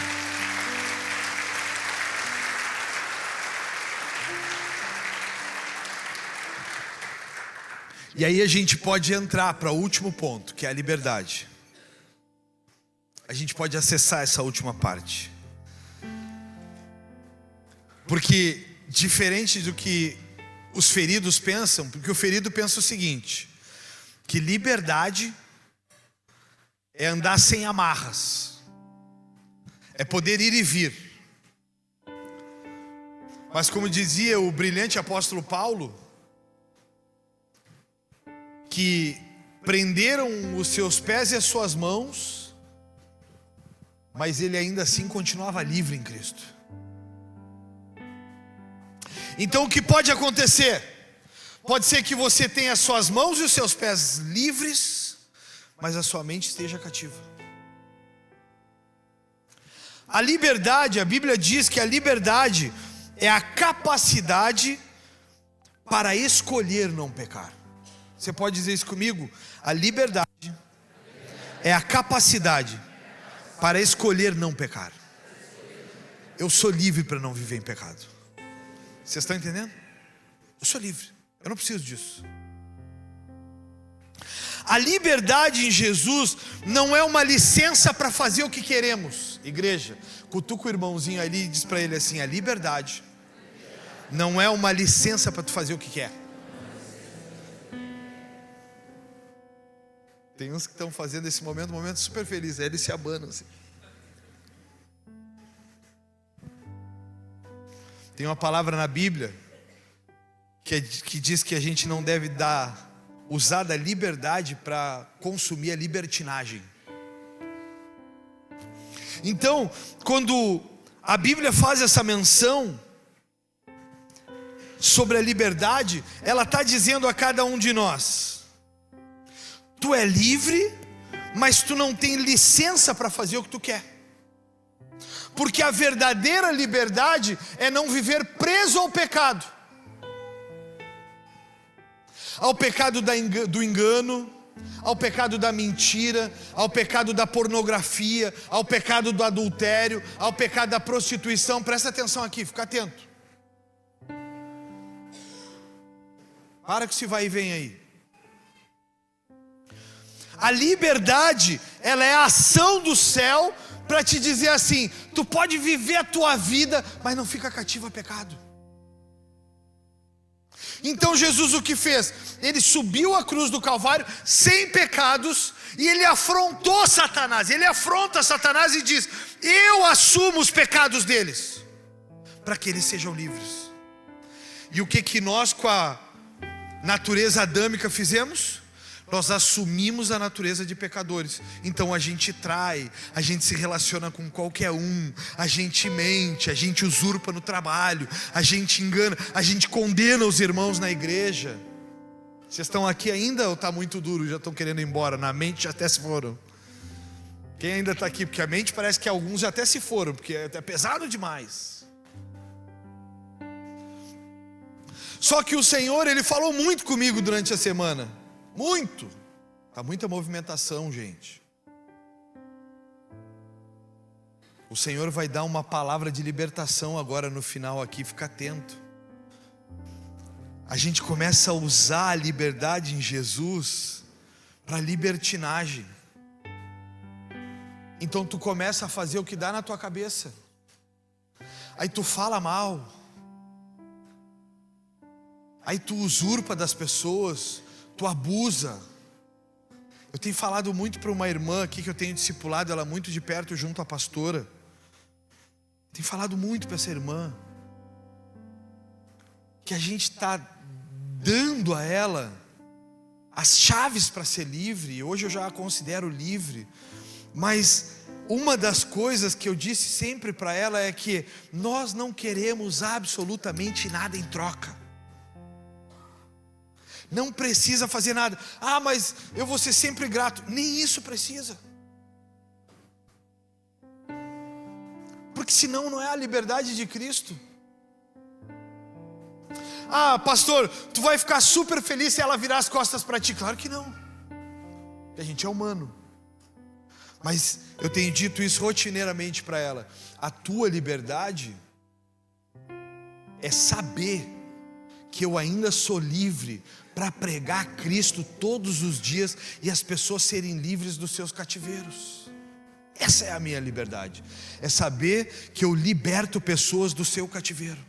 E aí a gente pode entrar para o último ponto, que é a liberdade. a gente pode acessar essa última parte. Porque, diferente do que os feridos pensam, porque o ferido pensa o seguinte: que liberdade é andar sem amarras, é poder ir e vir. Mas como dizia o brilhante apóstolo Paulo, que prenderam os seus pés e as suas mãos, mas ele ainda assim continuava livre em Cristo. Então o que pode acontecer? Pode ser que você tenha as suas mãos e os seus pés livres, mas a sua mente esteja cativa. A liberdade, a Bíblia diz que a liberdade é a capacidade para escolher não pecar. Você pode dizer isso comigo? A liberdade é a capacidade para escolher não pecar. Eu sou livre para não viver em pecado. Vocês estão entendendo? Eu sou livre, eu não preciso disso. A liberdade em Jesus não é uma licença para fazer o que queremos. Igreja, cutuca o irmãozinho ali e diz para ele assim: a liberdade não é uma licença para tu fazer o que quer. Tem uns que estão fazendo esse momento um momento super feliz, aí eles se abanam assim. Tem uma palavra na Bíblia que diz que a gente não deve usar da liberdade para consumir a libertinagem. Então, quando a Bíblia faz essa menção sobre a liberdade, ela está dizendo a cada um de nós: tu é livre, mas tu não tem licença para fazer o que tu quer. Porque a verdadeira liberdade é não viver preso ao pecado. Ao pecado do engano, ao pecado da mentira, ao pecado da pornografia, ao pecado do adultério, ao pecado da prostituição. Presta atenção aqui, fica atento. Para que se vai e vem aí. A liberdade, ela é a ação do céu para te dizer assim: tu pode viver a tua vida, mas não fica cativo a pecado. Então Jesus o que fez? Ele subiu a cruz do Calvário sem pecados, e ele afrontou Satanás. Ele afronta Satanás e diz: eu assumo os pecados deles, para que eles sejam livres. E o que nós com a natureza adâmica fizemos? Nós assumimos a natureza de pecadores. Então a gente trai, a gente se relaciona com qualquer um, a gente mente, a gente usurpa no trabalho, a gente engana, a gente condena os irmãos na igreja. Vocês estão aqui ainda ou está muito duro? Já estão querendo ir embora? Na mente já até se foram. Quem ainda está aqui? Porque a mente parece que alguns já até se foram, porque é pesado demais. Só que o Senhor, Ele falou muito comigo durante a semana. Muito. Está muita movimentação, gente. O Senhor vai dar uma palavra de libertação agora no final aqui, fica atento. A gente começa a usar a liberdade em Jesus para libertinagem. Então tu começa a fazer o que dá na tua cabeça. Aí tu fala mal. Aí tu usurpa das pessoas. Tu abusa. Eu tenho falado muito para uma irmã aqui que eu tenho discipulado ela muito de perto junto à pastora. Tenho falado muito para essa irmã que a gente está dando a ela as chaves para ser livre. Hoje eu já a considero livre, mas uma das coisas que eu disse sempre para ela é que nós não queremos absolutamente nada em troca. Não precisa fazer nada. Ah, mas eu vou ser sempre grato. Nem isso precisa. Porque senão não é a liberdade de Cristo. Ah, pastor, tu vai ficar super feliz se ela virar as costas para ti. Claro que não. A gente é humano. Mas eu tenho dito isso rotineiramente para ela. A tua liberdade é saber que eu ainda sou livre para pregar Cristo todos os dias e as pessoas serem livres dos seus cativeiros. Essa é a minha liberdade. É saber que eu liberto pessoas do seu cativeiro.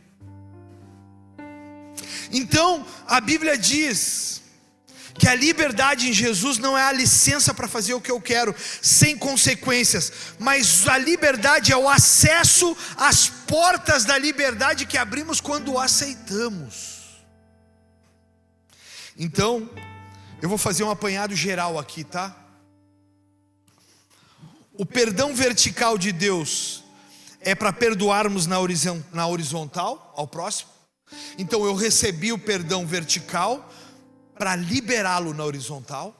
Então, a Bíblia diz que a liberdade em Jesus não é a licença para fazer o que eu quero, sem consequências, mas a liberdade é o acesso às portas da liberdade que abrimos quando o aceitamos. Então, eu vou fazer um apanhado geral aqui, tá? O perdão vertical de Deus é para perdoarmos na horizontal ao próximo. Então eu recebi o perdão vertical para liberá-lo na horizontal.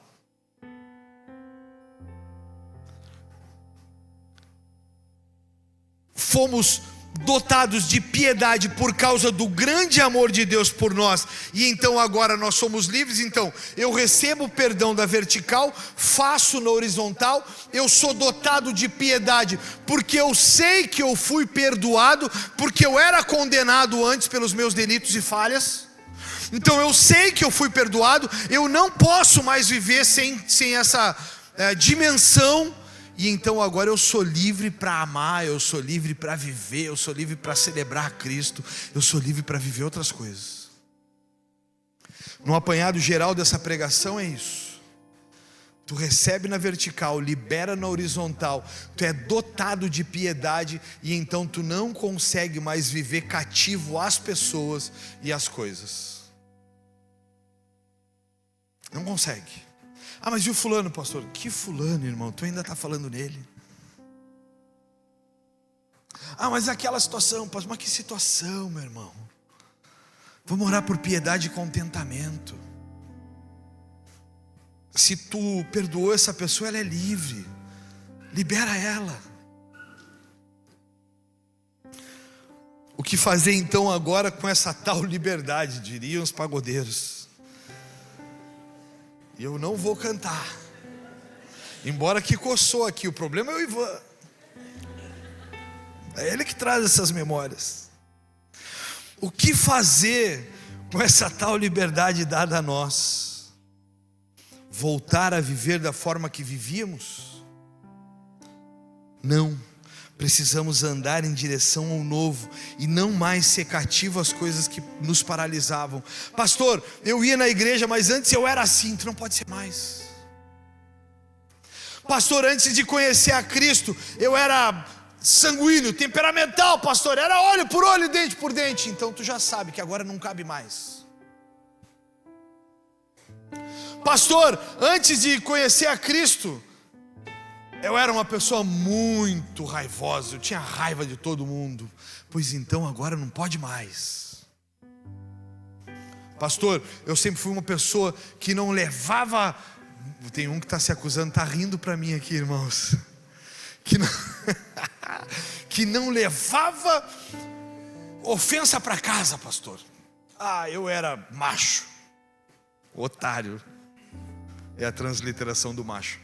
Fomos dotados de piedade por causa do grande amor de Deus por nós, e então agora nós somos livres. Então eu recebo o perdão da vertical, faço na horizontal. Eu sou dotado de piedade porque eu sei que eu fui perdoado, porque eu era condenado antes pelos meus delitos e falhas. Então eu sei que eu fui perdoado, eu não posso mais viver sem essa dimensão. E então agora eu sou livre para amar, eu sou livre para viver, eu sou livre para celebrar Cristo, eu sou livre para viver outras coisas. No apanhado geral dessa pregação é isso. Tu recebe na vertical, libera na horizontal, tu é dotado de piedade, e então tu não consegue mais viver cativo às pessoas e às coisas. Não consegue. Ah, mas e o fulano, pastor? Que fulano, irmão? Tu ainda está falando nele? Ah, mas aquela situação, pastor. Mas que situação, meu irmão? Vamos orar por piedade e contentamento. Se tu perdoou essa pessoa, ela é livre. Libera ela. O que fazer então agora com essa tal liberdade, diriam os pagodeiros? Eu não vou cantar, embora que coçou aqui. O problema é o Ivan, é ele que traz essas memórias. O que fazer com essa tal liberdade dada a nós? Voltar a viver da forma que vivíamos? Não, precisamos andar em direção ao novo e não mais ser cativo às coisas que nos paralisavam. Pastor, eu ia na igreja, mas antes eu era assim. Tu não pode ser mais. Pastor, antes de conhecer a Cristo, eu era sanguíneo, temperamental, pastor. Era olho por olho, dente por dente. Então tu já sabe que agora não cabe mais. Pastor, antes de conhecer a Cristo, eu era uma pessoa muito raivosa, eu tinha raiva de todo mundo. Pois então agora não pode mais. Pastor, eu sempre fui uma pessoa que não levava... Tem um que está se acusando, está rindo para mim aqui, irmãos. Que não levava ofensa para casa, pastor. Ah, eu era macho. Otário. É a transliteração do macho.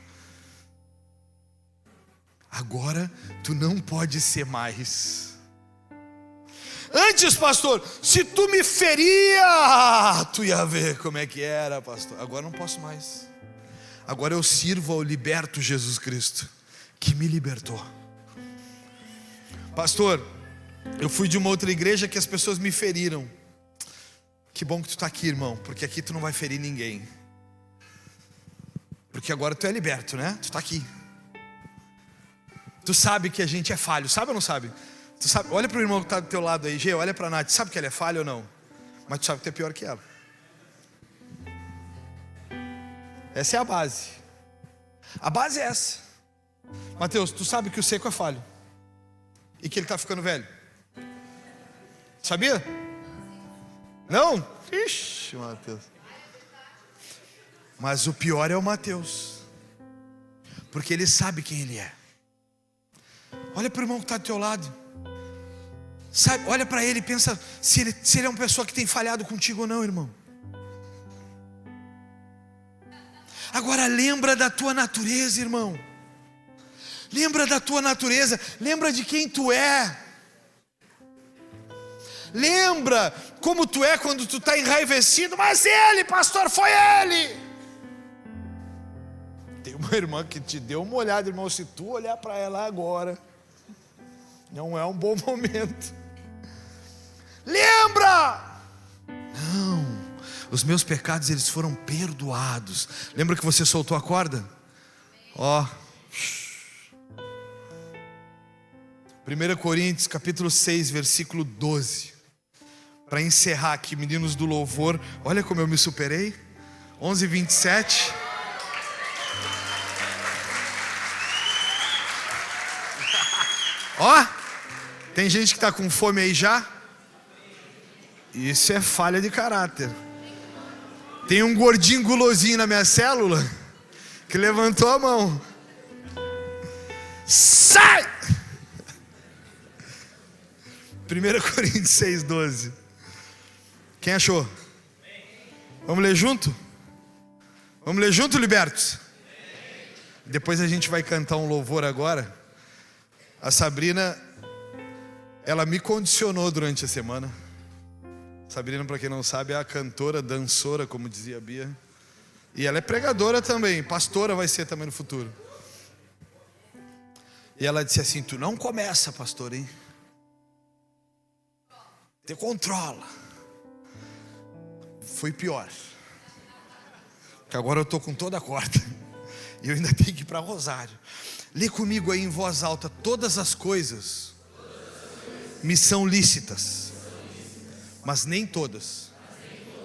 Agora tu não pode ser mais. Antes, pastor, se tu me feria, tu ia ver como é que era, pastor. Agora não posso mais. Agora eu sirvo ao liberto Jesus Cristo, que me libertou. Pastor, eu fui de uma outra igreja que as pessoas me feriram. Que bom que tu está aqui, irmão, porque aqui tu não vai ferir ninguém. Porque agora tu é liberto, né? Tu está aqui. Tu sabe que a gente é falho, sabe ou não sabe? Tu sabe, olha para o irmão que está do teu lado aí, Gê, olha para a Nath, sabe que ela é falha ou não? Mas tu sabe que tu é pior que ela. Essa é a base. A base é essa. Mateus, tu sabe que o seco é falho e que ele está ficando velho. Sabia? Não? Ixi, Mateus. Mas o pior é o Mateus, porque ele sabe quem ele é. Olha para o irmão que está do teu lado. Sabe, olha para ele e pensa se ele é uma pessoa que tem falhado contigo ou não, irmão. Agora lembra da tua natureza, irmão. Lembra da tua natureza. Lembra de quem tu é. Lembra como tu é quando tu está enraivecido. Mas ele, pastor, foi ele. tua irmã que te deu uma olhada, irmão, se tu olhar para ela agora, não é um bom momento. Lembra? Não, os meus pecados eles foram perdoados. Lembra que você soltou a corda? Ó. 1 Coríntios capítulo 6, versículo 12. Para encerrar aqui, meninos do louvor, olha como eu me superei. 11:27. Ó, tem gente que está com fome aí já? Isso é falha de caráter. Tem um gordinho gulosinho na minha célula que levantou a mão. Sai! 1 Coríntios 6:12. Quem achou? Vamos ler junto? Vamos ler junto, libertos? Depois a gente vai cantar um louvor agora. A Sabrina, ela me condicionou durante a semana. Sabrina, para quem não sabe, é a cantora, dançora, como dizia a Bia. E ela é pregadora também, pastora vai ser também no futuro. E ela disse assim: tu não começa, pastor, hein? Te controla. Foi pior, porque agora eu estou com toda a corda e eu ainda tenho que ir para Rosário. Lê comigo aí em voz alta: todas as coisas me são lícitas, mas nem todas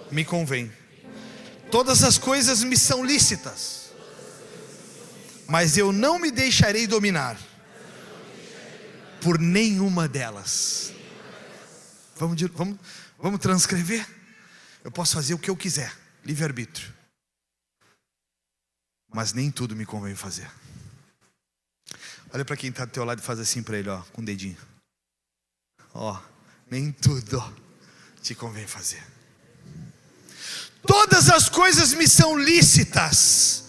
me convêm. Todas as coisas me são lícitas, mas eu não me deixarei dominar por nenhuma delas. Vamos transcrever? Eu posso fazer o que eu quiser, livre-arbítrio, mas nem tudo me convém fazer. Olha para quem está do teu lado e faz assim para ele, ó, com o dedinho. Ó, nem tudo te convém fazer. Todas as coisas me são lícitas,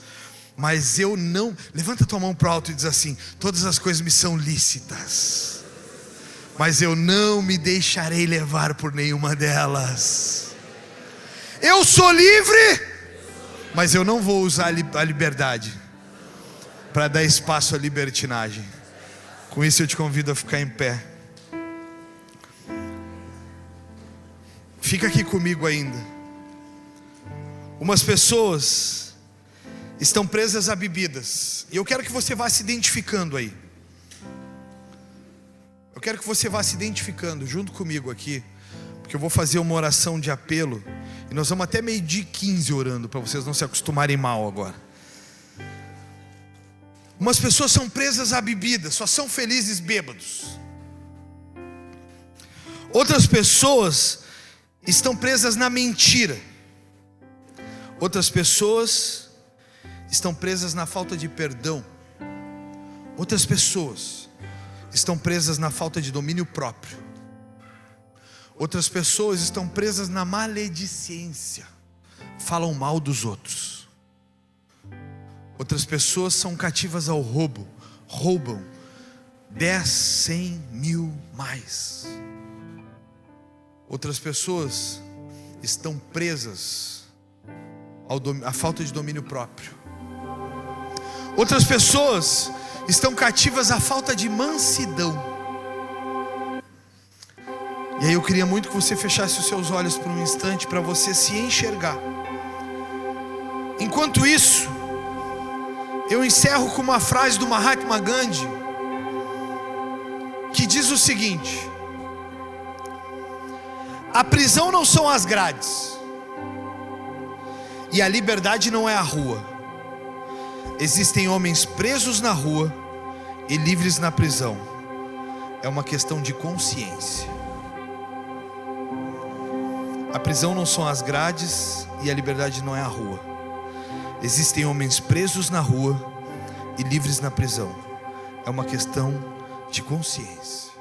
mas eu não. Levanta tua mão para o alto e diz assim: todas as coisas me são lícitas, mas eu não me deixarei levar por nenhuma delas. Eu sou livre, mas eu não vou usar a liberdade para dar espaço à libertinagem. Com isso eu te convido a ficar em pé. Fica aqui comigo ainda. Umas pessoas estão presas a bebidas, e eu quero que você vá se identificando aí. Eu quero que você vá se identificando junto comigo aqui, porque eu vou fazer uma oração de apelo, e nós vamos até 12:15 orando, para vocês não se acostumarem mal agora. Umas pessoas são presas à bebida, só são felizes bêbados. Outras pessoas estão presas na mentira. Outras pessoas estão presas na falta de perdão. Outras pessoas estão presas na falta de domínio próprio. Outras pessoas estão presas na maledicência, falam mal dos outros. Outras pessoas são cativas ao roubo, roubam 10, 100, 1000 mais. Outras pessoas estão presas à falta de domínio próprio. Outras pessoas estão cativas à falta de mansidão. E aí eu queria muito que você fechasse os seus olhos por um instante, para você se enxergar. Enquanto isso, eu encerro com uma frase do Mahatma Gandhi, que diz o seguinte: a prisão não são as grades, e a liberdade não é a rua. Existem homens presos na rua e livres na prisão. É uma questão de consciência. A prisão não são as grades e a liberdade não é a rua. Existem homens presos na rua e livres na prisão. É uma questão de consciência.